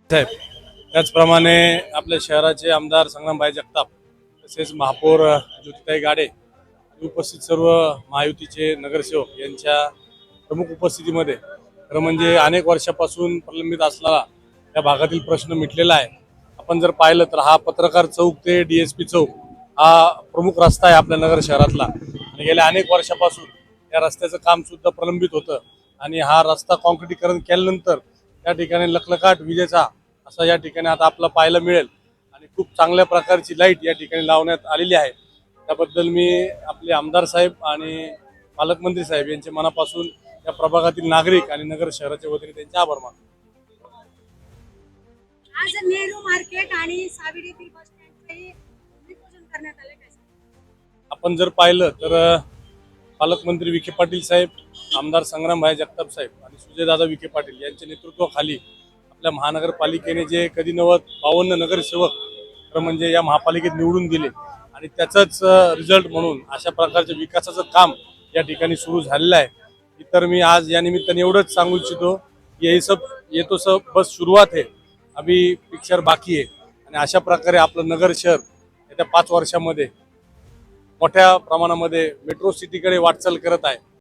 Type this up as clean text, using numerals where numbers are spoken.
साहेब, त्याचप्रमाणे आपल्या शहराचे आमदार संग्रामभाई जगताप तसेच महापौर ज्योतिताई गाडे आणि उपस्थित सर्व महायुतीचे नगरसेवक यांच्या प्रमुख उपस्थितीमध्ये खरं म्हणजे अनेक वर्षापासून प्रलंबित असलेला या भागातील प्रश्न मिटलेला आहे। आपण जर पाहिलं तर हा पत्रकार चौक ते DSP चौक हा प्रमुख रस्ता आहे आपल्या नगर शहरातला आणि गेल्या अनेक वर्षापासून या रस्त्याचं काम सुद्धा प्रलंबित होतं आणि हा रस्ता काँक्रिटीकरण केल्यानंतर त्या ठिकाणी लखलखाट विजेचा असं या ठिकाणी आता आपल्याला पाहायला मिळेल आणि खूप चांगल्या प्रकारची लाईट या ठिकाणी लावण्यात आलेली आहे। त्याबद्दल मी आपले आमदार साहेब आणि पालकमंत्री साहेब यांचे मनापासून या प्रभागातील नागरिक आणि नगर शहराच्या वतीने त्यांचे आभार मानतो। आज नेहरू मार्केट आणि सावित्रीतील बस स्टँडचे भूमिपूजन करण्यात आले काय? आपण जर पाहिलं तर पालकमंत्री विखे पाटील साहेब, आमदार संग्रामभाई जगताप साहेब आणि सुजयदादा विखे पाटील यांच्या नेतृत्वाखाली आपल्या महानगरपालिकेने जे कधी 52 नगरसेवक तर म्हणजे या महापालिकेत निवडून दिले आणि त्याचाच रिझल्ट म्हणून अशा प्रकारचे विकासाचं काम या ठिकाणी सुरू झालेलं आहे। इतर मी आज या निमित्ताने एवढंच सांगू इच्छितो की ये तो सब बस शुरुआत है, अभी पिक्चर बाकी आहे आणि अशा प्रकारे आपलं नगर शहर येत्या 5 वर्षामध्ये मोठ्या प्रमाणामध्ये मेट्रो सिटीकडे वाटचाल करत आहे।